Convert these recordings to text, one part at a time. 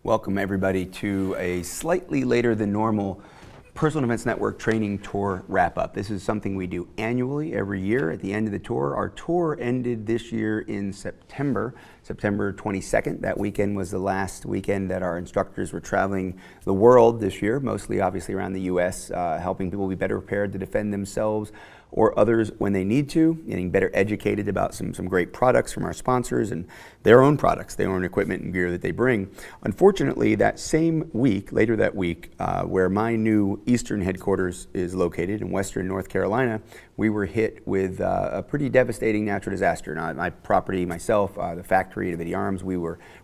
Welcome everybody to a slightly later than normal Personal Defense Network Training Tour Wrap-Up. This is something we do annually every year at the end of the tour. Our tour ended this year in September 22nd. That weekend was the last weekend that our instructors were traveling the world this year, mostly obviously around the U.S., helping people be better prepared to defend themselves or others when they need to, getting better educated about some great products from our sponsors and their own products, their own equipment and gear that they bring. Unfortunately, that same week, later that week, where my new Eastern headquarters is located in Western North Carolina, we were hit with a pretty devastating natural disaster. Now, my property, myself, the factory, the Video Arms, we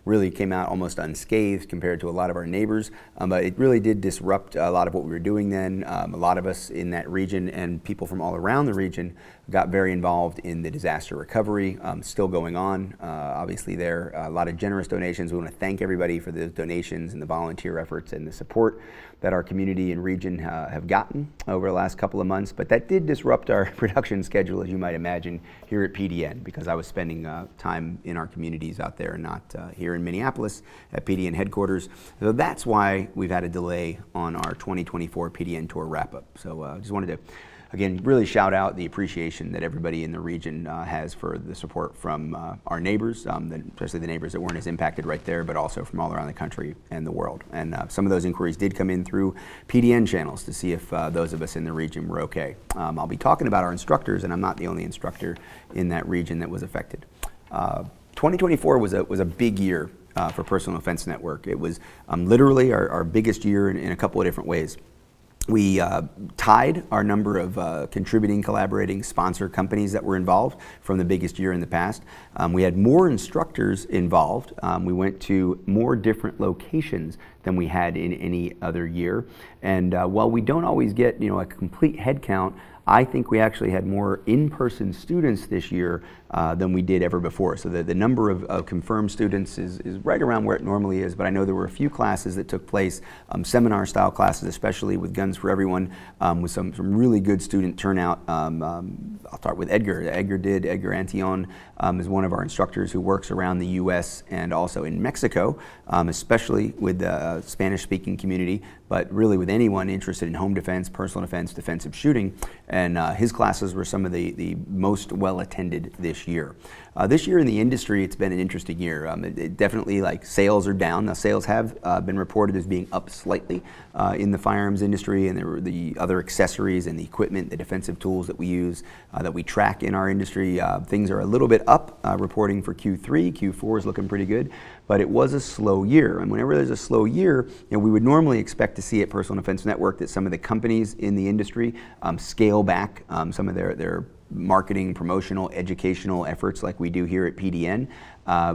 really came out almost unscathed compared to a lot of our neighbors, but it really did disrupt a lot of what we were doing then. A lot of us in that region and people from all around the region got very involved in the disaster recovery, still going on. Obviously there are a lot of generous donations. We want to thank everybody for the donations and the volunteer efforts and the support that our community and region have gotten over the last couple of months, but that did disrupt our production schedule, as you might imagine, here at PDN, because I was spending time in our communities out there and not here in Minneapolis at PDN headquarters. So that's why we've had a delay on our 2024 PDN Tour Wrap-Up. So I just wanted to again, really shout out the appreciation that everybody in the region has for the support from our neighbors, especially the neighbors that weren't as impacted right there, but also from all around the country and the world. And some of those inquiries did come in through PDN channels to see if those of us in the region were okay. I'll be talking about our instructors, and I'm not the only instructor in that region that was affected. 2024 was a big year for Personal Defense Network. It was literally our biggest year in a couple of different ways. We tied our number of contributing, collaborating sponsor companies that were involved from the biggest year in the past. We had more instructors involved. We went to more different locations than we had in any other year. And while we don't always get a complete head count, I think we actually had more in-person students this year than we did ever before. So the number of confirmed students is right around where it normally is, but I know there were a few classes that took place, seminar-style classes, especially with Guns for Everyone, with some really good student turnout. I'll start with Edgar. Edgar Antillon is one of our instructors who works around the U.S. and also in Mexico, especially with the Spanish-speaking community, but really with anyone interested in home defense, personal defense, defensive shooting. And his classes were some of the most well-attended this year. This year in the industry, it's been an interesting year. It definitely, sales are down. Now, sales have been reported as being up slightly in the firearms industry, and the other accessories and the equipment, the defensive tools that we use, that we track in our industry. Things are a little bit up, reporting for Q3. Q4 is looking pretty good, but it was a slow year. And whenever there's a slow year, we would normally expect to see at Personal Defense Network that some of the companies in the industry scale back some of their marketing, promotional, educational efforts like we do here at PDN.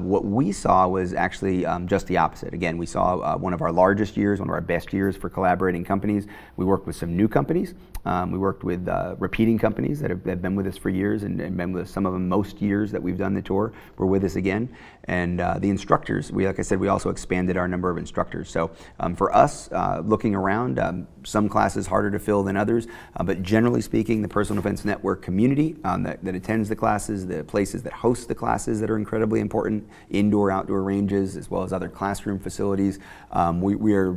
What we saw was actually just the opposite. Again, we saw one of our largest years, one of our best years for collaborating companies. We worked with some new companies. We worked with repeating companies that have been with us for years and been with us some of them most years that we've done the tour were with us again. And the instructors, like I said, we also expanded our number of instructors. So for us, looking around, some classes harder to fill than others, but generally speaking, the Personal Defense Network community that attends the classes, the places that host the classes that are incredibly important, indoor, outdoor ranges, as well as other classroom facilities. We are,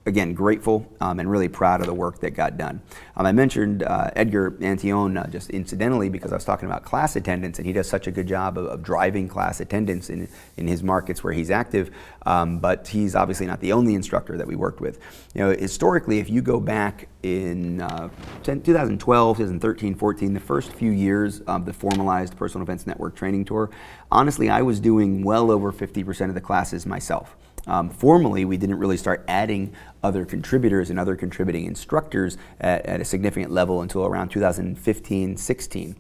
again, grateful and really proud of the work that got done. I mentioned Edgar Antillon just incidentally because I was talking about class attendance, and he does such a good job of driving class attendance in his markets where he's active, but he's obviously not the only instructor that we worked with. Historically, if you go back in 2012, 2013, 14, the first few years of the formalized Personal Defense Network training tour, honestly, I was doing well over 50% of the classes myself. Formally, we didn't really start adding other contributors and other contributing instructors at a significant level until around 2015-16.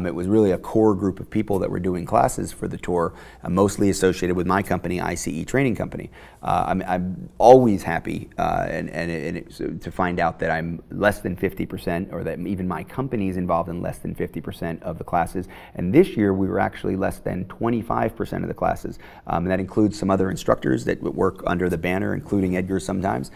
It was really a core group of people that were doing classes for the tour, mostly associated with my company, ICE Training Company. I'm always happy to find out that I'm less than 50%, or that even my company is involved in less than 50% of the classes. And this year, we were actually less than 25% of the classes. And that includes some other instructors that work under the banner, including Edgar sometimes.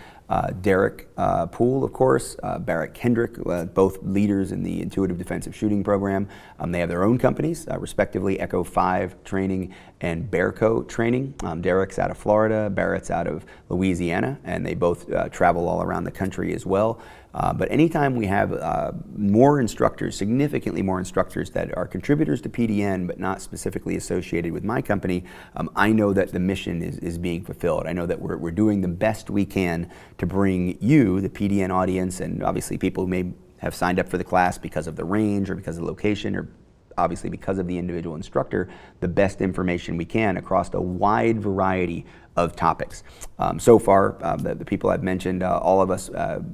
Derek Poole, of course, Barrett Kendrick, both leaders in the Intuitive Defensive Shooting program. They have their own companies, respectively Echo 5 Training and Bearco Training. Derek's out of Florida, Barrett's out of Louisiana, and they both travel all around the country as well. But anytime we have more instructors, significantly more instructors that are contributors to PDN but not specifically associated with my company, I know that the mission is being fulfilled. I know that we're doing the best we can to bring you, the PDN audience, and obviously people who may have signed up for the class because of the range or because of the location or obviously because of the individual instructor, the best information we can across a wide variety of topics. So far, the people I've mentioned, all of us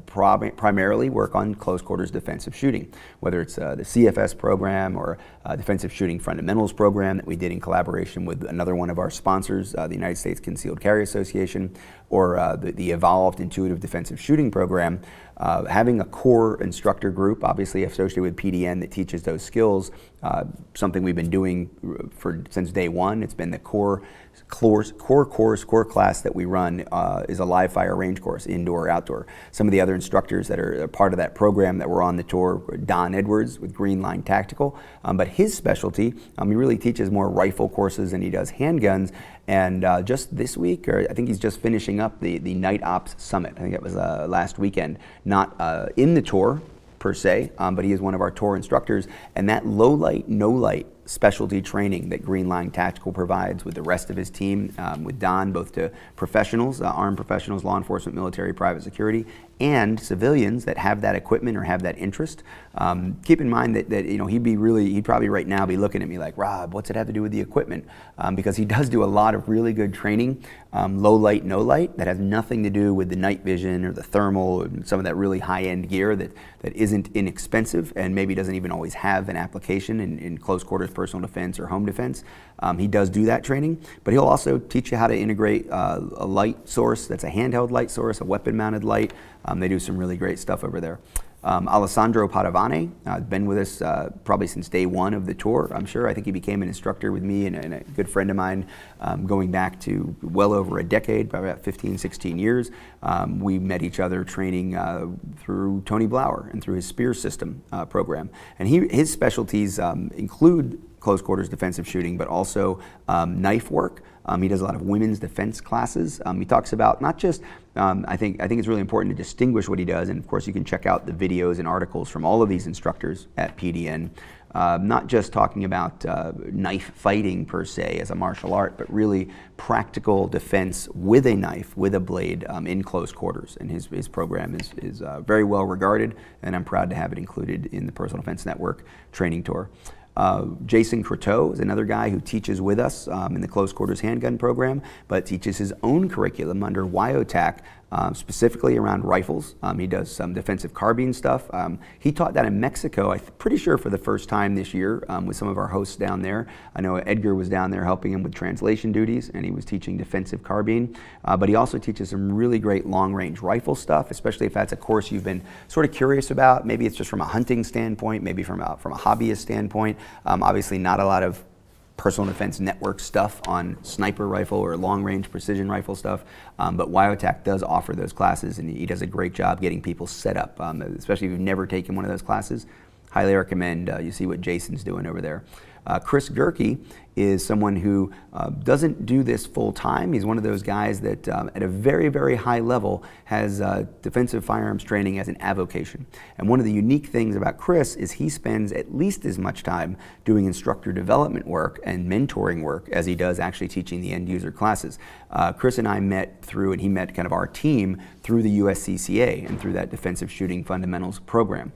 primarily work on close quarters defensive shooting, whether it's the CFS program or defensive shooting fundamentals program that we did in collaboration with another one of our sponsors, the United States Concealed Carry Association, or the Evolved Intuitive Defensive Shooting program. Having a core instructor group, obviously associated with PDN, that teaches those skills, something we've been doing since day one. It's been the core class that we run is a live fire range course, indoor, outdoor. Some of the other instructors that are part of that program that were on the tour, Don Edwards with Green Line Tactical, but his specialty, he really teaches more rifle courses than he does handguns. And just this week, or I think he's just finishing up the Night Ops Summit. I think it was last weekend, not in the tour per se, but he is one of our tour instructors. And that low light, no light specialty training that Green Line Tactical provides with the rest of his team, with Don, both to professionals, armed professionals, law enforcement, military, private security, and civilians that have that equipment or have that interest. Keep in mind that he'd probably right now be looking at me like, Rob, what's it have to do with the equipment? Because he does do a lot of really good training, low light, no light, that has nothing to do with the night vision or the thermal or some of that really high-end gear that isn't inexpensive and maybe doesn't even always have an application in close quarters personal defense or home defense. He does do that training, but he'll also teach you how to integrate a light source that's a handheld light source, a weapon-mounted light. They do some really great stuff over there. Alessandro Padavane has been with us probably since day one of the tour, I'm sure. I think he became an instructor with me and a good friend of mine going back to well over a decade, probably about 15, 16 years. We met each other training through Tony Blauer and through his Spear System program. And his specialties include close quarters defensive shooting, but also knife work. He does a lot of women's defense classes. He talks about not just, I think it's really important to distinguish what he does, and of course you can check out the videos and articles from all of these instructors at PDN, not just talking about knife fighting per se as a martial art, but really practical defense with a knife, with a blade in close quarters. And his program is very well regarded, and I'm proud to have it included in the Personal Defense Network training tour. Jason Croteau is another guy who teaches with us in the Close Quarters Handgun program, but teaches his own curriculum under WyoTac, specifically around rifles. He does some defensive carbine stuff. He taught that in Mexico, I'm pretty sure for the first time this year with some of our hosts down there. I know Edgar was down there helping him with translation duties, and he was teaching defensive carbine. But he also teaches some really great long-range rifle stuff, especially if that's a course you've been sort of curious about. Maybe it's just from a hunting standpoint, maybe from a hobbyist standpoint. Obviously not a lot of Personal Defense Network stuff on sniper rifle or long-range precision rifle stuff, but WyoTac does offer those classes, and he does a great job getting people set up, especially if you've never taken one of those classes. Highly recommend you see what Jason's doing over there. Chris Gerke is someone who doesn't do this full time. He's one of those guys that at a very, very high level has defensive firearms training as an avocation. And one of the unique things about Chris is he spends at least as much time doing instructor development work and mentoring work as he does actually teaching the end user classes. Chris and I met through, and he met kind of our team through the USCCA and through that defensive shooting fundamentals program.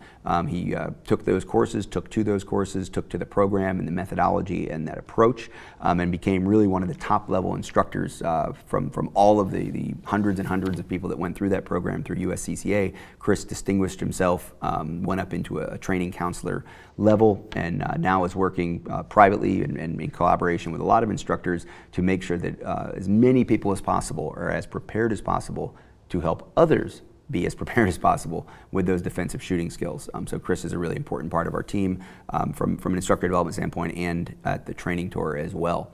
He took those courses, took to the program and the methodology and that approach, and became really one of the top level instructors from all of the hundreds and hundreds of people that went through that program through USCCA. Chris distinguished himself, went up into a training counselor level, and now is working privately and in collaboration with a lot of instructors to make sure that as many people as possible are as prepared as possible to help others be as prepared as possible with those defensive shooting skills. So Chris is a really important part of our team from an instructor development standpoint and at the training tour as well.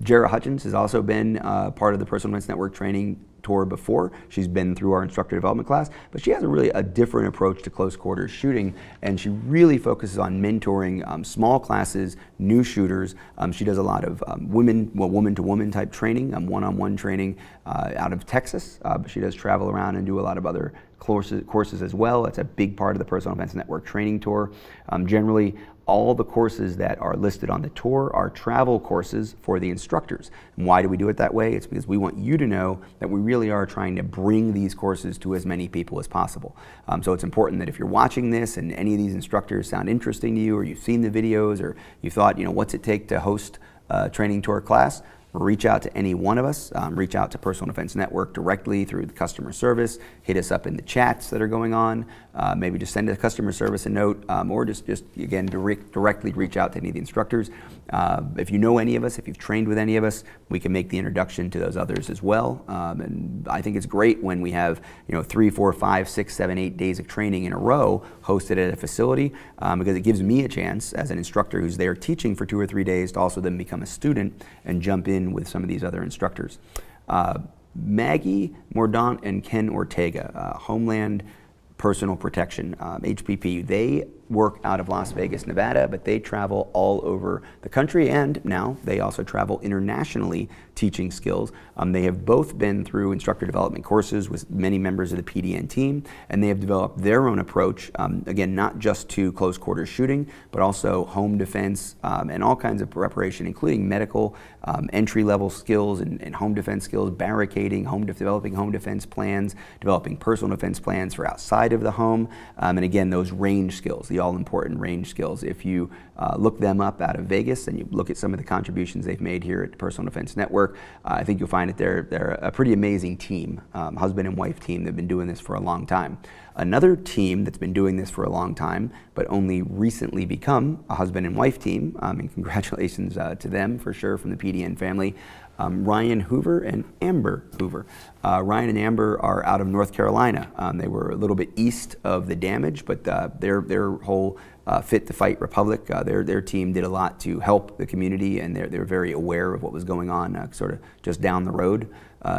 Jarrah Hutchins has also been part of the Personal Defense Network training tour before. She's been through our instructor development class, but she has a different approach to close quarters shooting, and she really focuses on mentoring small classes, new shooters. She does a lot of woman-to-woman type training, one-on-one training out of Texas, but she does travel around and do a lot of other courses as well. It's a big part of the Personal Defense Network training tour. Generally, all the courses that are listed on the tour are travel courses for the instructors. And why do we do it that way? It's because we want you to know that we really are trying to bring these courses to as many people as possible. So it's important that if you're watching this and any of these instructors sound interesting to you, or you've seen the videos, or you thought, what's it take to host a training tour class, reach out to any one of us. Reach out to Personal Defense Network directly through the customer service. Hit us up in the chats that are going on. Maybe just send a customer service a note, or just again directly reach out to any of the instructors. If you know any of us, if you've trained with any of us, we can make the introduction to those others as well. And I think it's great when we have 3, 4, 5, 6, 7, 8 days of training in a row hosted at a facility, because it gives me a chance as an instructor who's there teaching for 2 or 3 days to also then become a student and jump in with some of these other instructors. Maggie Mordaunt and Ken Ortega, Homeland Personal Protection, HPP, they work out of Las Vegas, Nevada, but they travel all over the country, and now they also travel internationally teaching skills. They have both been through instructor development courses with many members of the PDN team, and they have developed their own approach, again, not just to close quarters shooting, but also home defense and all kinds of preparation, including medical, entry-level skills and home defense skills, barricading, developing home defense plans, developing personal defense plans for outside of the home, and again, those range skills, the all-important range skills. If you look them up out of Vegas and you look at some of the contributions they've made here at the Personal Defense Network, I think you'll find that they're a pretty amazing team, husband and wife team. They've been doing this for a long time. Another team that's been doing this for a long time, but only recently become a husband and wife team, and congratulations to them for sure from the PDN family, Ryan Hoover and Amber Hoover. Ryan and Amber are out of North Carolina. They were a little bit east of the damage, but their whole Fit to Fight Republic, their team did a lot to help the community, and they're very aware of what was going on sort of just down the road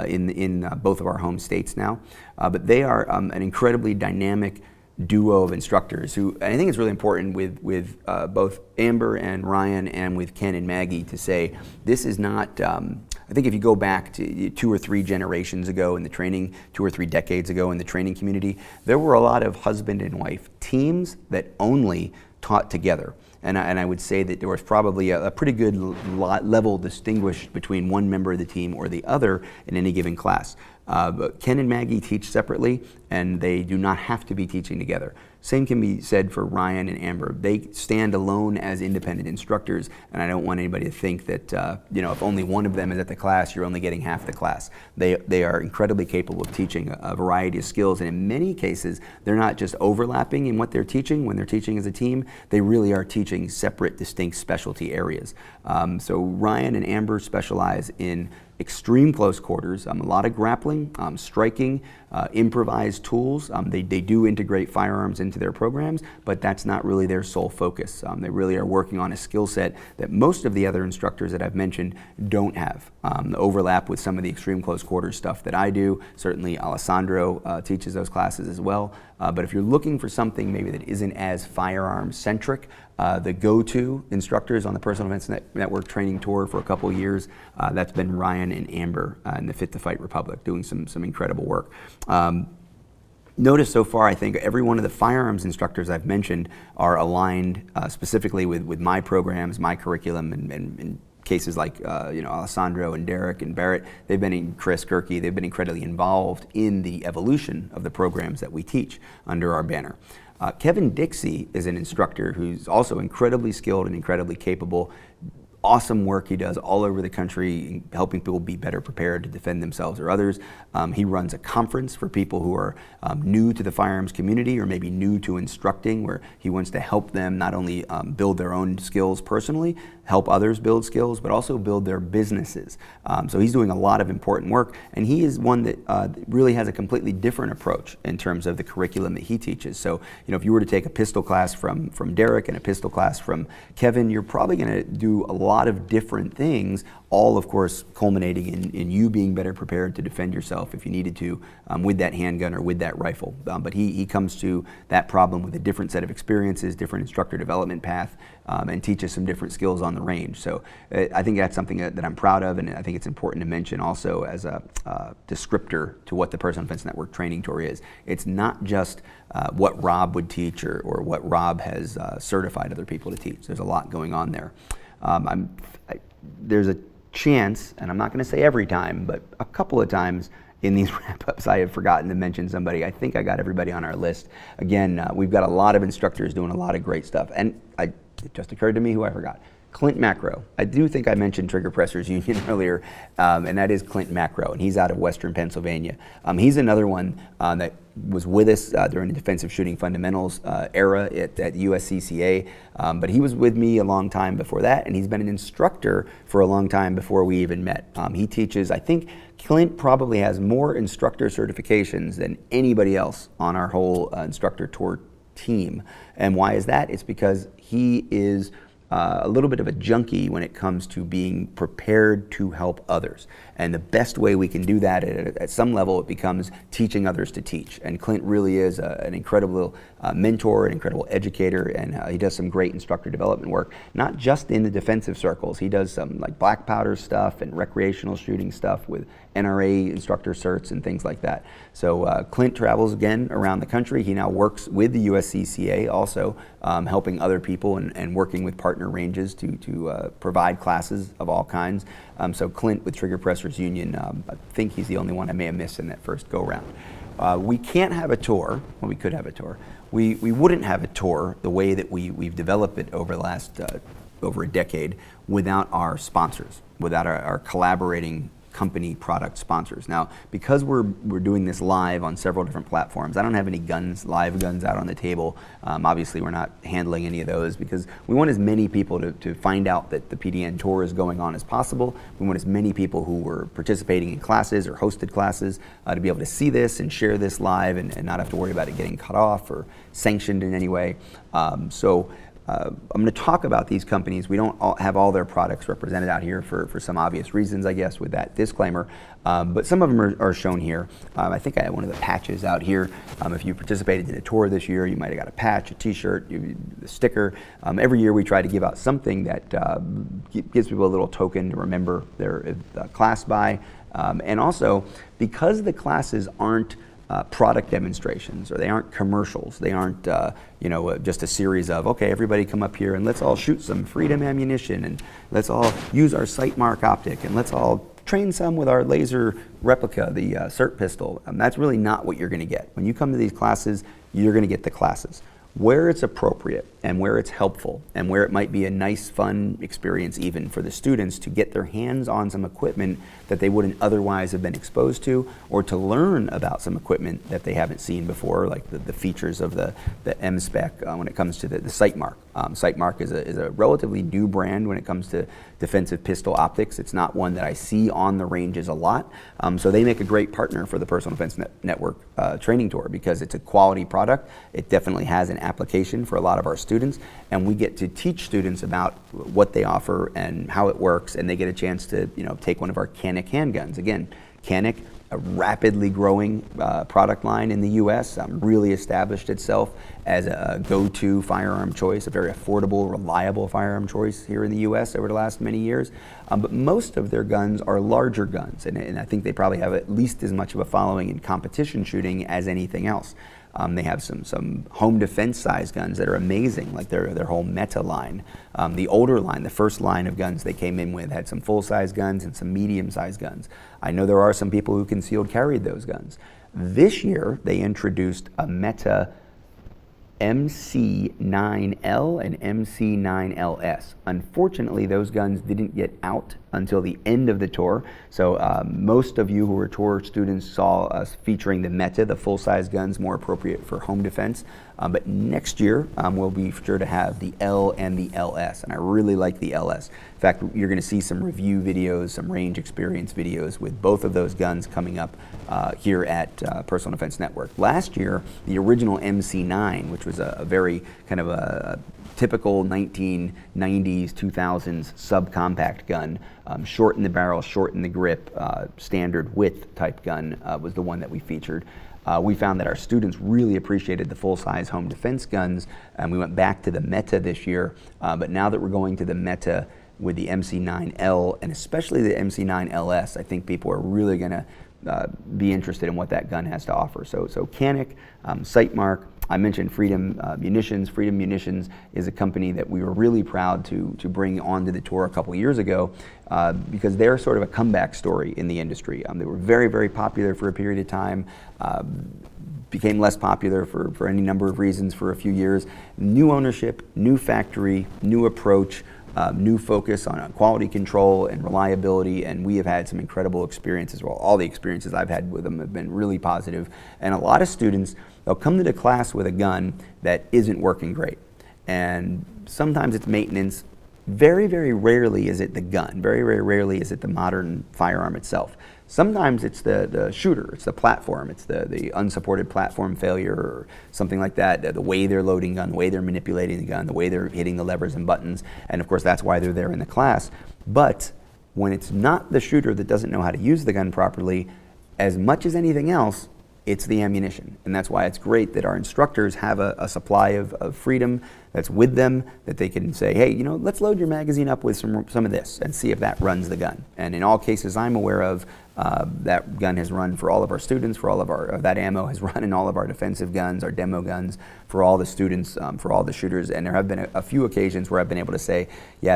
in both of our home states now. But they are an incredibly dynamic duo of instructors who, and I think it's really important with both Amber and Ryan and with Ken and Maggie to say this is not, I think if you go back to 2 or 3 generations ago in the training, 2 or 3 decades ago in the training community, there were a lot of husband and wife teams that only taught together. And I would say that there was probably a pretty good level distinguished between one member of the team or the other in any given class. But Ken and Maggie teach separately, and they do not have to be teaching together. Same can be said for Ryan and Amber. They stand alone as independent instructors, and I don't want anybody to think that if only one of them is at the class, you're only getting half the class. They are incredibly capable of teaching a variety of skills, and in many cases, they're not just overlapping in what they're teaching when they're teaching as a team. They really are teaching separate, distinct specialty areas. So Ryan and Amber specialize in extreme close quarters, a lot of grappling, striking, improvised tools. They do integrate firearms into their programs, but that's not really their sole focus. They really are working on a skill set that most of the other instructors that I've mentioned don't have. The overlap with some of the extreme close quarters stuff that I do. Certainly Alessandro teaches those classes as well. But if you're looking for something maybe that isn't as firearm centric, the go-to instructors on the Personal Defense Network training tour for a couple of years, that's been Ryan and Amber in the Fit to Fight Republic, doing some incredible work. Notice so far, I think every one of the firearms instructors I've mentioned are aligned specifically with my programs, my curriculum, and cases like Alessandro and Derek and Barrett, Chris Gerke, they've been incredibly involved in the evolution of the programs that we teach under our banner. Kevin Dixie is an instructor who's also incredibly skilled and incredibly capable. Awesome work he does all over the country, helping people be better prepared to defend themselves or others. He runs a conference for people who are new to the firearms community or maybe new to instructing, where he wants to help them not only build their own skills personally, help others build skills, but also build their businesses. So he's doing a lot of important work, and he is one that really has a completely different approach in terms of the curriculum that he teaches. So if you were to take a pistol class from Derek and a pistol class from Kevin, you're probably going to do a lot of different things, all of course culminating in you being better prepared to defend yourself if you needed to with that handgun or with that rifle. But he comes to that problem with a different set of experiences, different instructor development path, and teaches some different skills on the range. So I think that's something that I'm proud of, and I think it's important to mention also as a descriptor to what the Personal Defense Network Training Tour is. It's not just what Rob would teach or what Rob has certified other people to teach. There's a lot going on there. There's a chance, and I'm not going to say every time, but a couple of times in these wrap-ups I have forgotten to mention somebody. I think I got everybody on our list. Again, we've got a lot of instructors doing a lot of great stuff, and it just occurred to me who I forgot. Clint Macro. I do think I mentioned Trigger Pressers Union earlier, and that is Clint Macro, and he's out of Western Pennsylvania. He's another one that was with us during the defensive shooting fundamentals era at USCCA, but he was with me a long time before that, and he's been an instructor for a long time before we even met. He teaches, I think Clint probably has more instructor certifications than anybody else on our whole instructor tour team. And why is that? It's because he is a little bit of a junkie when it comes to being prepared to help others. And the best way we can do that at some level, it becomes teaching others to teach. And Clint really is an incredible mentor, an incredible educator, and he does some great instructor development work, not just in the defensive circles. He does some like black powder stuff and recreational shooting stuff with NRA instructor certs and things like that. So Clint travels again around the country. He now works with the USCCA also, helping other people and working with partner ranges to provide classes of all kinds. So Clint with Trigger Pressers Union, I think he's the only one I may have missed in that first go round. We can't have a tour, well we could have a tour. We wouldn't have a tour the way that we've developed it over the last, over a decade without our sponsors, without our collaborating company product sponsors. Now, because we're doing this live on several different platforms, I don't have any live guns out on the table. Obviously, we're not handling any of those because we want as many people to find out that the PDN Tour is going on as possible. We want as many people who were participating in classes or hosted classes to be able to see this and share this live and not have to worry about it getting cut off or sanctioned in any way. I'm going to talk about these companies. We don't have all their products represented out here for some obvious reasons, I guess, with that disclaimer. But some of them are shown here. I think I have one of the patches out here. If you participated in a tour this year, you might have got a patch, a t-shirt, a sticker. Every year we try to give out something that gives people a little token to remember their class by. And also, because the classes aren't product demonstrations, or they aren't commercials. They aren't, just a series of, okay, everybody come up here and let's all shoot some Freedom ammunition, and let's all use our sight mark optic, and let's all train some with our laser replica, the SIRT pistol. That's really not what you're going to get. When you come to these classes, you're going to get the classes. Where it's appropriate and where it's helpful and where it might be a nice, fun experience even for the students to get their hands on some equipment that they wouldn't otherwise have been exposed to, or to learn about some equipment that they haven't seen before, like the features of the M-Spec when it comes to the sight mark. Sight mark is a relatively new brand when it comes to defensive pistol optics. It's not one that I see on the ranges a lot. So they make a great partner for the Personal Defense Network Training Tour because it's a quality product. It definitely has an application for a lot of our students, and we get to teach students about what they offer and how it works, and they get a chance to take one of our Canik handguns. Again, Canik, a rapidly growing product line in the U.S., really established itself as a go-to firearm choice, a very affordable, reliable firearm choice here in the U.S. over the last many years. But most of their guns are larger guns, and I think they probably have at least as much of a following in competition shooting as anything else. They have some home defense size guns that are amazing, like their whole Meta line. The older line, the first line of guns they came in with, had some full-size guns and some medium-sized guns. I know there are some people who concealed carried those guns. This year, they introduced a Meta MC9L and MC9LS. Unfortunately, those guns didn't get out until the end of the tour. So most of you who were tour students saw us featuring the Meta, the full-size guns, more appropriate for home defense. But next year, we'll be sure to have the L and the LS, and I really like the LS. In fact, you're going to see some review videos, some range experience videos with both of those guns coming up here at Personal Defense Network. Last year, the original MC9, which was a very kind of a typical 1990s, 2000s subcompact gun, short in the barrel, short in the grip, standard width type gun was the one that we featured. We found that our students really appreciated the full-size home defense guns, and we went back to the Meta this year, but now that we're going to the Meta with the MC9L and especially the MC9LS, I think people are really going to be interested in what that gun has to offer. So Canic, Sightmark, I mentioned Freedom Munitions. Freedom Munitions is a company that we were really proud to bring onto the tour a couple years ago because they're sort of a comeback story in the industry. They were very, very popular for a period of time, became less popular for any number of reasons for a few years. New ownership, new factory, new approach, new focus on quality control and reliability, and we have had some incredible experiences. Well, all the experiences I've had with them have been really positive, and a lot of students, they'll come to the class with a gun that isn't working great, and sometimes it's maintenance. Very, very rarely is it the gun. Very, very rarely is it the modern firearm itself. Sometimes it's the shooter, it's the platform, it's the unsupported platform failure or something like that, the way they're loading gun, the way they're manipulating the gun, the way they're hitting the levers and buttons, and of course that's why they're there in the class. But when it's not the shooter that doesn't know how to use the gun properly, as much as anything else, it's the ammunition. And that's why it's great that our instructors have a supply of Freedom that's with them, that they can say, hey, you know, let's load your magazine up with some of this and see if that runs the gun. And in all cases I'm aware of, that gun has run for all of our students, for all of our, that ammo has run in all of our defensive guns, our demo guns, for all the students, for all the shooters. And there have been a few occasions where I've been able to say, yeah,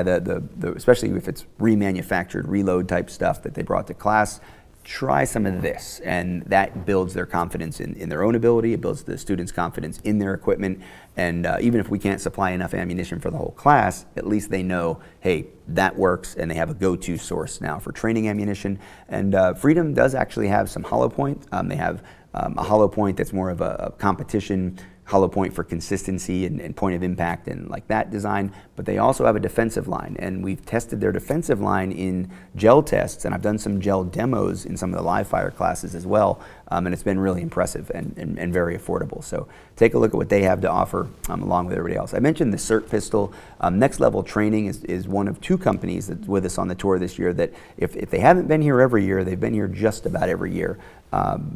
especially if it's remanufactured, reload type stuff that they brought to class, try some of this, and that builds their confidence in their own ability. It builds the students' confidence in their equipment, and even if we can't supply enough ammunition for the whole class, at least they know, hey, that works, and they have a go-to source now for training ammunition. And Freedom does actually have some hollow point. They have a hollow point that's more of a competition hollow point for consistency and point of impact and like that design, but they also have a defensive line, and we've tested their defensive line in gel tests, and I've done some gel demos in some of the live fire classes as well, and it's been really impressive and very affordable. So take a look at what they have to offer along with everybody else. I mentioned the CERT pistol. Next Level Training is one of two companies that's with us on the tour this year that if they haven't been here every year, they've been here just about every year.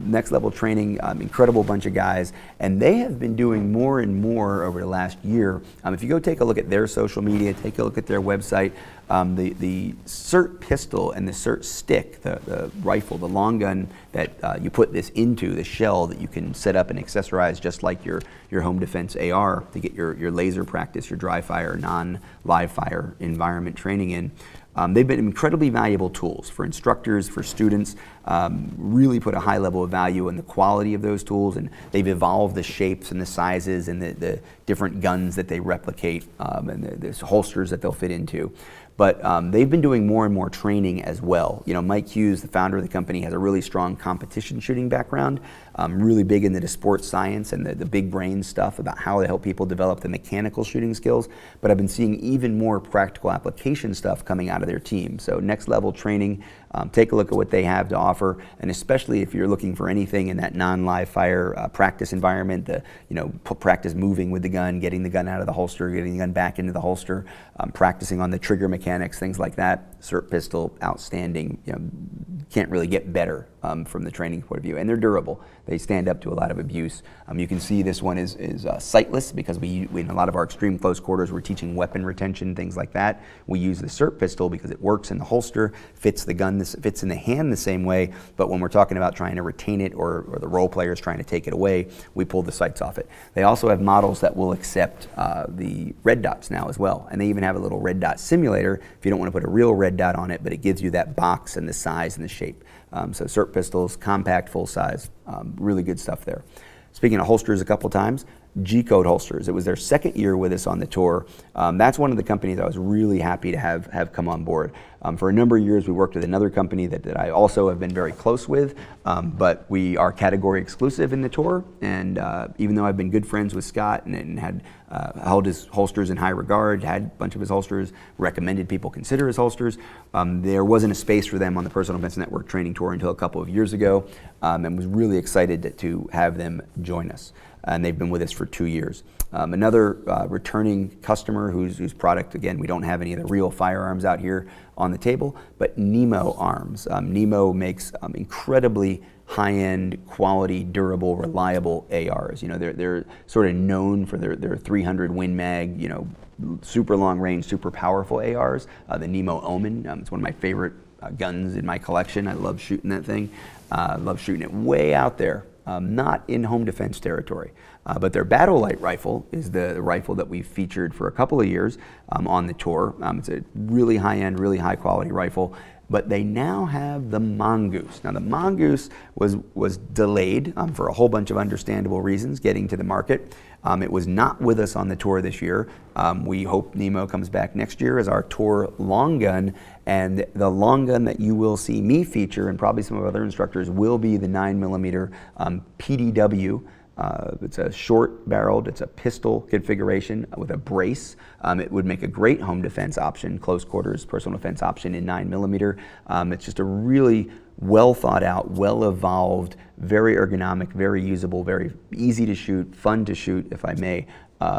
Next Level Training, incredible bunch of guys, and they have been doing more and more over the last year. If you go take a look at their social media, take a look at their website, the CERT pistol and the CERT stick, the rifle, the long gun that you put this into, the shell that you can set up and accessorize just like your home defense AR to get your laser practice, your dry fire, non-live fire environment training in. They've been incredibly valuable tools for instructors, for students, really put a high level of value in the quality of those tools, and they've evolved the shapes and the sizes and the different guns that they replicate and the holsters that they'll fit into. But they've been doing more and more training as well. You know, Mike Hughes, the founder of the company, has a really strong competition shooting background, really big into the sports science and the big brain stuff about how to help people develop the mechanical shooting skills. But I've been seeing even more practical application stuff coming out of their team. So Next Level Training, take a look at what they have to offer, and especially if you're looking for anything in that non-live fire practice environment, practice moving with the gun, getting the gun out of the holster, getting the gun back into the holster, practicing on the trigger mechanics, things like that. CERT pistol, outstanding. You know, can't really get better from the training point of view, and they're durable. They stand up to a lot of abuse. You can see this one is sightless because we in a lot of our extreme close quarters we're teaching weapon retention, things like that. We use the CERT pistol because it works in the holster, fits the gun, fits in the hand the same way, but when we're talking about trying to retain it or the role players trying to take it away, we pull the sights off it. They also have models that will accept the red dots now as well, and they even have a little red dot simulator if you don't want to put a real red dot on it, but it gives you that box and the size and the shape. So CERT pistols, compact, full size, really good stuff there. Speaking of holsters a couple times, G-Code holsters. It was their second year with us on the tour. That's one of the companies I was really happy to have come on board. For a number of years we worked with another company that I also have been very close with, but we are category exclusive in the tour, and even though I've been good friends with Scott and had held his holsters in high regard, had a bunch of his holsters, recommended people consider his holsters. There wasn't a space for them on the Personal Defense Network training tour until a couple of years ago, and was really excited to have them join us. And they've been with us for 2 years. Another returning customer whose product, again, we don't have any of the real firearms out here on the table, but Nemo Arms. Nemo makes incredibly high-end, quality, durable, reliable ARs. You know, they're sort of known for their 300 Win Mag, you know, super long range, super powerful ARs. The Nemo Omen, it's one of my favorite guns in my collection. I love shooting that thing. Love shooting it way out there. Not in home defense territory. But their Battle Light rifle is the rifle that we've featured for a couple of years on the tour. It's a really high-end, really high-quality rifle. But they now have the Mongoose. Now the Mongoose was delayed for a whole bunch of understandable reasons getting to the market. It was not with us on the tour this year. We hope Nemo comes back next year as our tour long gun, and the long gun that you will see me feature, and probably some of other instructors, will be the 9mm PDW. It's a short barreled, it's a pistol configuration with a brace. It would make a great home defense option, close quarters personal defense option in 9mm. It's just a really well thought out, well evolved, very ergonomic, very usable, very easy to shoot, fun to shoot, if I may,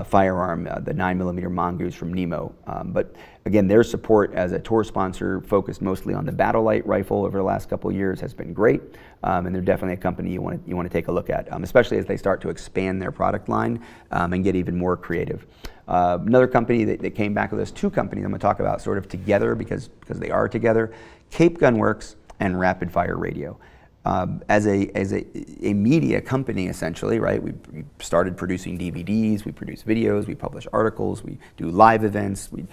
firearm, the 9mm Mongoose from Nemo. But again, their support as a tour sponsor, focused mostly on the Battle Light rifle over the last couple of years, has been great. And they're definitely a company you want to take a look at, especially as they start to expand their product line and get even more creative. Another company that came back with us, two companies I'm going to talk about sort of together because they are together, Cape Gunworks and Rapid Fire Radio. As a media company, essentially, right? We started producing DVDs, we produce videos, we publish articles, we do live events, we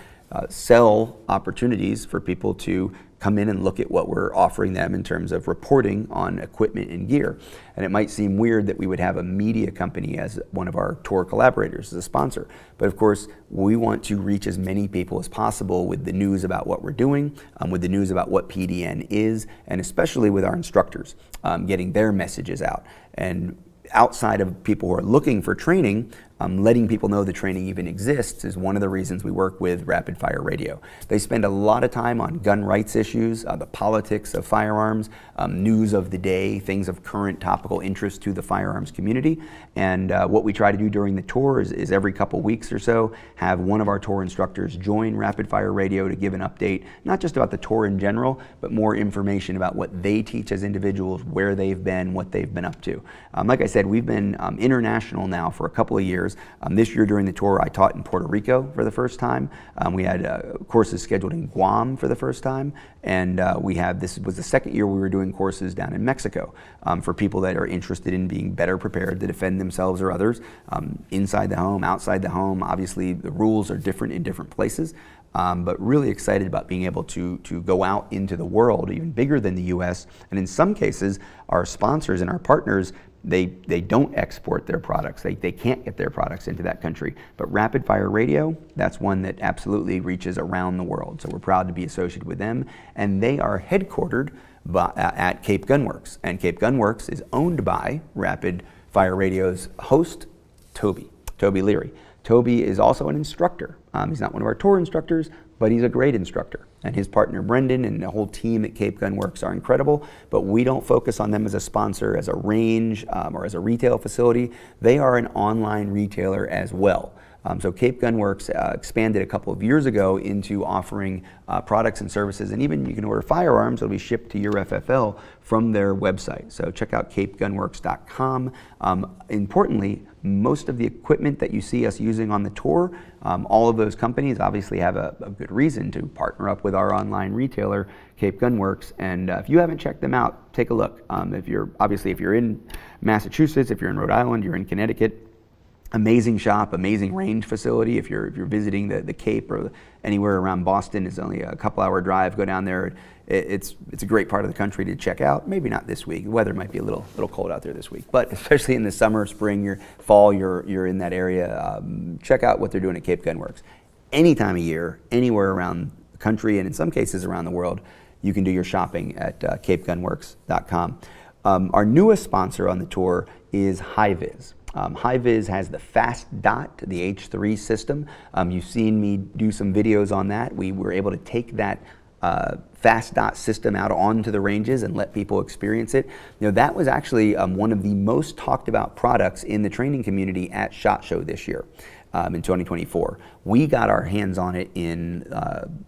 sell opportunities for people to come in and look at what we're offering them in terms of reporting on equipment and gear. And it might seem weird that we would have a media company as one of our tour collaborators, as a sponsor. But of course, we want to reach as many people as possible with the news about what we're doing, with the news about what PDN is, and especially with our instructors, getting their messages out. And outside of people who are looking for training, letting people know the training even exists is one of the reasons we work with Rapid Fire Radio. They spend a lot of time on gun rights issues, the politics of firearms, news of the day, things of current topical interest to the firearms community. And what we try to do during the tour is every couple weeks or so, have one of our tour instructors join Rapid Fire Radio to give an update, not just about the tour in general, but more information about what they teach as individuals, where they've been, what they've been up to. Like I said, we've been international now for a couple of years. This year during the tour, I taught in Puerto Rico for the first time. We had courses scheduled in Guam for the first time, and this was the second year we were doing courses down in Mexico for people that are interested in being better prepared to defend themselves or others inside the home, outside the home. Obviously, the rules are different in different places. But really excited about being able to go out into the world, even bigger than the US. And in some cases, our sponsors and our partners, they don't export their products. They can't get their products into that country. But Rapid Fire Radio, that's one that absolutely reaches around the world. So we're proud to be associated with them. And they are headquartered at Cape Gunworks. And Cape Gunworks is owned by Rapid Fire Radio's host, Toby Leary. Toby is also an instructor. He's not one of our tour instructors, but he's a great instructor. And his partner Brendan and the whole team at Cape Gunworks are incredible, but we don't focus on them as a sponsor, as a range, or as a retail facility. They are an online retailer as well. So Cape Gunworks expanded a couple of years ago into offering products and services, and even you can order firearms that'll be shipped to your FFL from their website. So check out capegunworks.com. Importantly, most of the equipment that you see us using on the tour, all of those companies obviously have a good reason to partner up with our online retailer, Cape Gunworks. And if you haven't checked them out, take a look. If you're in Massachusetts, if you're in Rhode Island, you're in Connecticut, amazing shop, amazing range facility. If you're visiting the Cape or anywhere around Boston, it's only a couple-hour drive. Go down there. It's a great part of the country to check out. Maybe not this week. The weather might be a little cold out there this week, but especially in the summer, spring, fall, you're in that area. Check out what they're doing at Cape Gunworks. Any time of year, anywhere around the country, and in some cases around the world, you can do your shopping at capegunworks.com. Our newest sponsor on the tour is Hi-Vis. High-Vis has the Fast Dot, the H3 system. You've seen me do some videos on that. We were able to take that Fast Dot system out onto the ranges and let people experience it. That was actually one of the most talked about products in the training community at SHOT Show this year in 2024. We got our hands on it in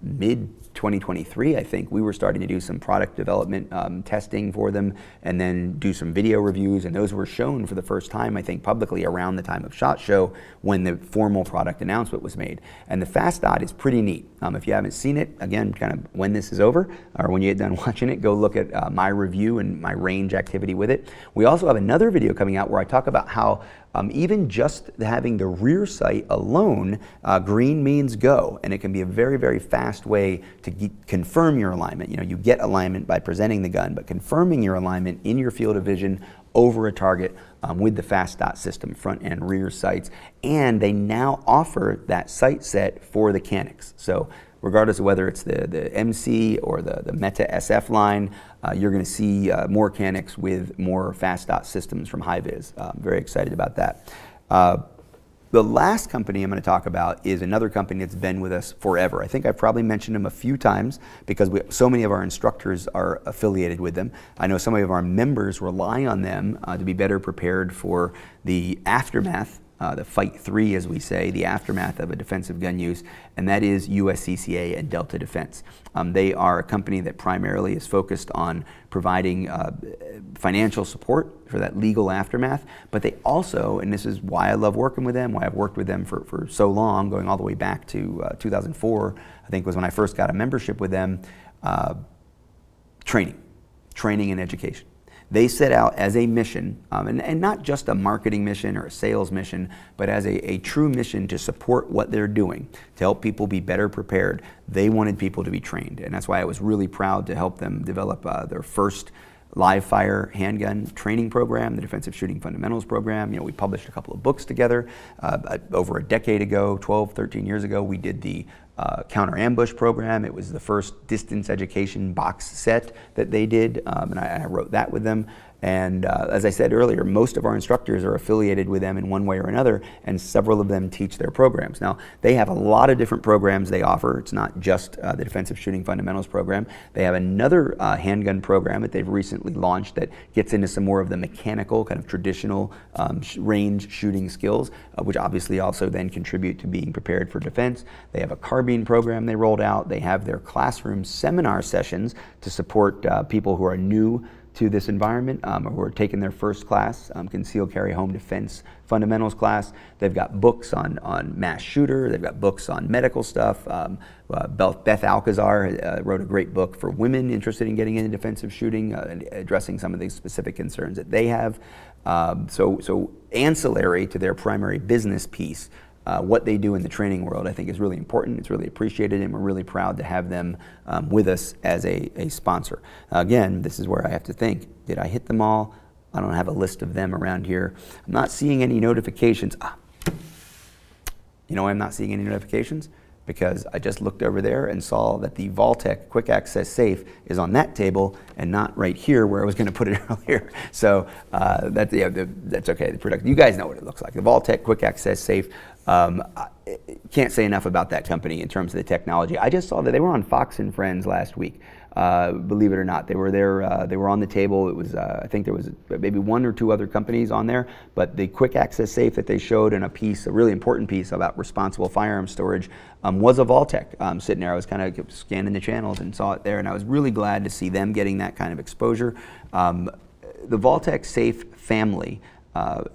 mid 2023, I think. We were starting to do some product development testing for them and then do some video reviews, and those were shown for the first time, I think, publicly around the time of SHOT Show when the formal product announcement was made. And the Fast Dot is pretty neat. If you haven't seen it, again, kind of when this is over or when you get done watching it, go look at my review and my range activity with it. We also have another video coming out where I talk about how even just having the rear sight alone, green means go, and it can be a very, very fast way to confirm your alignment. You get alignment by presenting the gun, but confirming your alignment in your field of vision over a target with the Fast Dot system, front and rear sights. And they now offer that sight set for the Canics. So regardless of whether it's the MC or the Meta SF line, you're going to see more Canics with more Fast Dot systems from High-Vis. I'm very excited about that. The last company I'm going to talk about is another company that's been with us forever. I think I've probably mentioned them a few times because so many of our instructors are affiliated with them. I know some of our members rely on them to be better prepared for the aftermath, the Fight 3, as we say, the aftermath of a defensive gun use, and that is USCCA and Delta Defense. They are a company that primarily is focused on providing financial support for that legal aftermath, but they also, and this is why I love working with them, why I've worked with them for so long, going all the way back to 2004, I think was when I first got a membership with them, training and education. They set out as a mission, and not just a marketing mission or a sales mission, but as a true mission to support what they're doing, to help people be better prepared. They wanted people to be trained, and that's why I was really proud to help them develop their first live fire handgun training program, the Defensive Shooting Fundamentals program. We published a couple of books together. Over a decade ago, 12, 13 years ago, we did the counter ambush program. It was the first distance education box set that they did, and I wrote that with them. And as I said earlier, most of our instructors are affiliated with them in one way or another, and several of them teach their programs. Now, they have a lot of different programs they offer. It's not just the Defensive Shooting Fundamentals program. They have another handgun program that they've recently launched that gets into some more of the mechanical, kind of traditional range shooting skills, which obviously also then contribute to being prepared for defense. They have a carbine program they rolled out. They have their classroom seminar sessions to support people who are new to this environment, or who are taking their first class, concealed carry home defense fundamentals class. They've got books on mass shooter. They've got books on medical stuff. Beth Alcazar wrote a great book for women interested in getting into defensive shooting, and addressing some of the specific concerns that they have. So ancillary to their primary business piece, what they do in the training world, I think, is really important. It's really appreciated, and we're really proud to have them with us as a sponsor. Again, this is where I have to think, did I hit them all? I don't have a list of them around here. I'm not seeing any notifications. You know why I'm not seeing any notifications? Because I just looked over there and saw that the Vaultec Quick Access Safe is on that table and not right here where I was going to put it earlier. So that's okay. The product, you guys know what it looks like. The Vaultec Quick Access Safe. I can't say enough about that company in terms of the technology. I just saw that they were on Fox and Friends last week. Believe it or not, they were there. They were on the table. It was, I think there was maybe one or two other companies on there, but the quick access safe that they showed in a really important piece about responsible firearm storage was a Vaultec sitting there. I was kind of scanning the channels and saw it there, and I was really glad to see them getting that kind of exposure. The Vaultec Safe family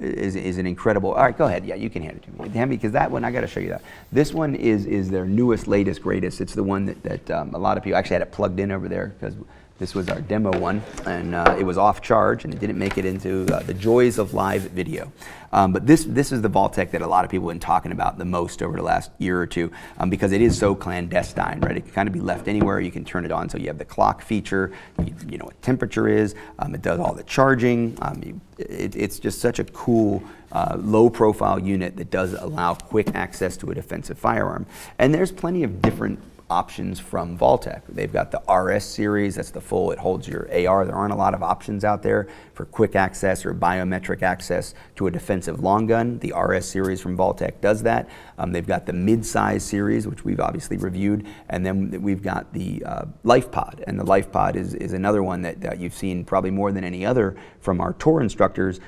is an incredible. All right, go ahead. Yeah, you can hand it to me. Hand me, because that one, I got to show you that. This one is their newest, latest, greatest. It's the one that a lot of people actually had it plugged in over there, because this was our demo one, and it was off charge, and it didn't make it into the joys of live video. But this is the Vaultec that a lot of people have been talking about the most over the last year or two, because it is so clandestine, right? It can kind of be left anywhere. You can turn it on, so you have the clock feature. You know what temperature is. It does all the charging. It's just such a cool, low-profile unit that does allow quick access to a defensive firearm. And there's plenty of different options from Vaultec. They've got the RS series, that's the full, it holds your AR. There aren't a lot of options out there for quick access or biometric access to a defensive long gun. The RS series from Vaultec does that. They've got the mid-size series, which we've obviously reviewed, and then we've got the LifePod, and the LifePod is another one that you've seen probably more than any other from our tour instructors,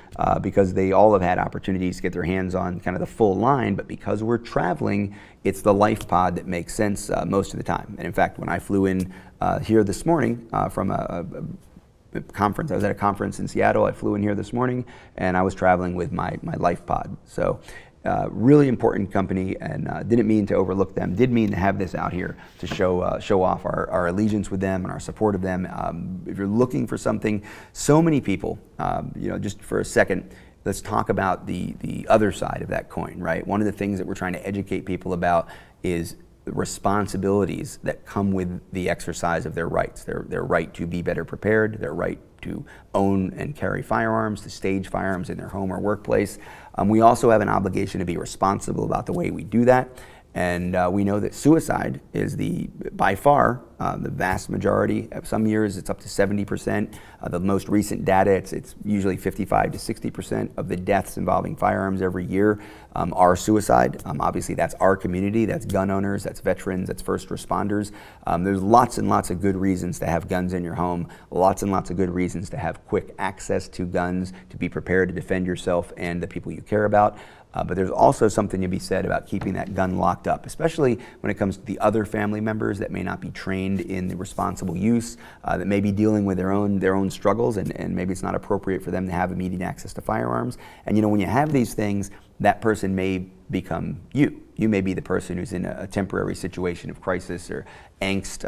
because they all have had opportunities to get their hands on kind of the full line, but because we're traveling, it's the LifePod that makes sense most of the time. And in fact, when I flew in here this morning from a conference, I was at a conference in Seattle, I flew in here this morning, and I was traveling with my LifePod. So really important company, and didn't mean to overlook them, did mean to have this out here to show off our allegiance with them and our support of them. If you're looking for something, so many people, just for a second, let's talk about the other side of that coin, right? One of the things that we're trying to educate people about is the responsibilities that come with the exercise of their rights, their right to be better prepared, their right to own and carry firearms, to stage firearms in their home or workplace. We also have an obligation to be responsible about the way we do that. And we know that suicide is by far the vast majority. Some years it's up to 70%. The most recent data, it's usually 55 to 60% of the deaths involving firearms every year are suicide. Obviously that's our community, that's gun owners, that's veterans, that's first responders. There's lots and lots of good reasons to have guns in your home, lots and lots of good reasons to have quick access to guns, to be prepared to defend yourself and the people you care about. But there's also something to be said about keeping that gun locked up, especially when it comes to the other family members that may not be trained in the responsible use, that may be dealing with their own struggles, and maybe it's not appropriate for them to have immediate access to firearms. And when you have these things, that person may become you. You may be the person who's in a temporary situation of crisis or angst.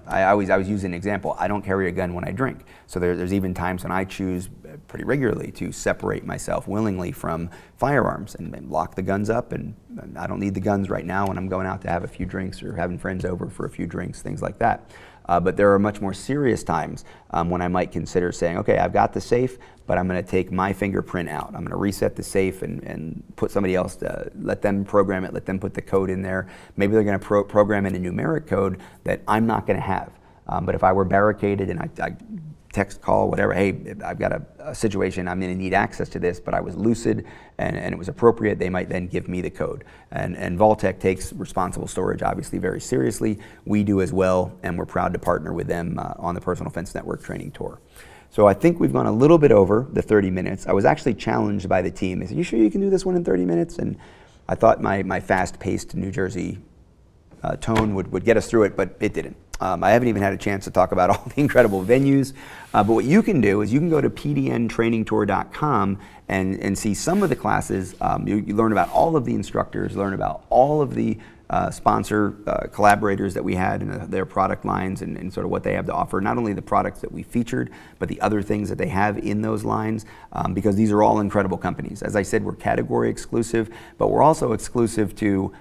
I always use an example. I don't carry a gun when I drink. So there's even times when I choose pretty regularly to separate myself willingly from firearms and lock the guns up. And I don't need the guns right now when I'm going out to have a few drinks or having friends over for a few drinks, things like that. But there are much more serious times when I might consider saying, okay, I've got the safe, but I'm going to take my fingerprint out. I'm going to reset the safe and put somebody else to let them program it, let them put the code in there. Maybe they're going to program in a numeric code that I'm not going to have. But if I were barricaded and I text, call, whatever, hey, I've got a situation, I'm going to need access to this, but I was lucid and it was appropriate, they might then give me the code. And Vaultec takes responsible storage obviously very seriously. We do as well, and we're proud to partner with them on the Personal Defense Network training tour. So I think we've gone a little bit over the 30 minutes. I was actually challenged by the team. They said, you sure you can do this one in 30 minutes? And I thought my fast-paced New Jersey tone would get us through it, but it didn't. I haven't even had a chance to talk about all the incredible venues, but what you can do is you can go to pdntrainingtour.com and see some of the classes. You learn about all of the instructors, learn about all of the sponsor collaborators that we had in their product lines and sort of what they have to offer, not only the products that we featured, but the other things that they have in those llines, because these are all incredible companies. As I said, we're category exclusive, but we're also exclusive to,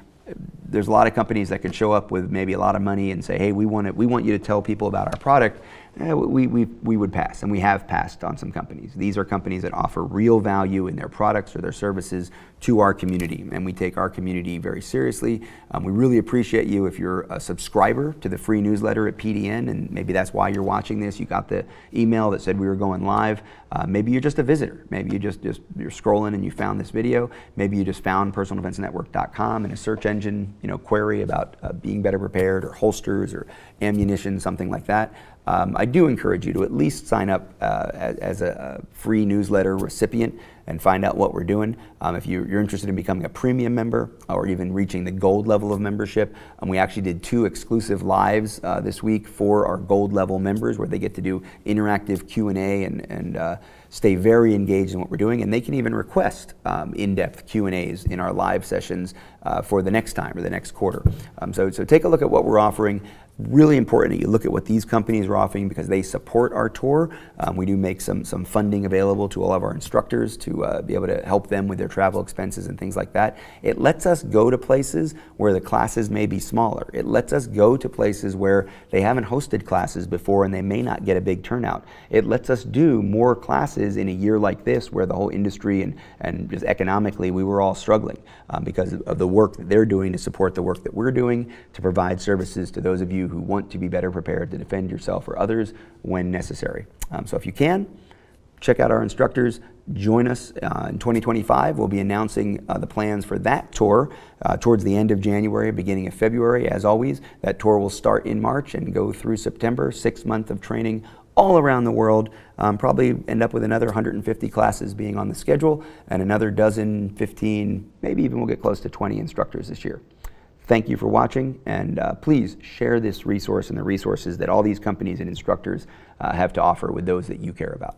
there's a lot of companies that could show up with maybe a lot of money and say, hey, we want you to tell people about our product. We would pass, and we have passed on some companies. These are companies that offer real value in their products or their services to our community, and we take our community very seriously. We really appreciate you if you're a subscriber to the free newsletter at PDN, and maybe that's why you're watching this. You got the email that said we were going live. Maybe you're just a visitor. Maybe you're scrolling and you found this video. Maybe you just found personaldefensenetwork.com in a search engine, query about being better prepared or holsters or ammunition, something like that. I do encourage you to at least sign up as a free newsletter recipient and find out what we're doing. If you're interested in becoming a premium member or even reaching the gold level of membership, we actually did 2 exclusive lives this week for our gold level members where they get to do interactive Q&A and stay very engaged in what we're doing, and they can even request in-depth Q&As in our live sessions for the next time or the next quarter. So take a look at what we're offering. really important that you look at what these companies are offering because they support our tour. We do make some funding available to all of our instructors to be able to help them with their travel expenses and things like that. It lets us go to places where the classes may be smaller. It lets us go to places where they haven't hosted classes before and they may not get a big turnout. It lets us do more classes in a year like this where the whole industry and just economically we were all struggling because of the work that they're doing to support the work that we're doing to provide services to those of you who want to be better prepared to defend yourself or others when necessary. So if you can, check out our instructors. Join us in 2025. We'll be announcing the plans for that tour towards the end of January, beginning of February. As always, that tour will start in March and go through September, 6 months of training all around the world. Probably end up with another 150 classes being on the schedule and another dozen, 15, maybe even we'll get close to 20 instructors this year. Thank you for watching, and please share this resource and the resources that all these companies and instructors have to offer with those that you care about.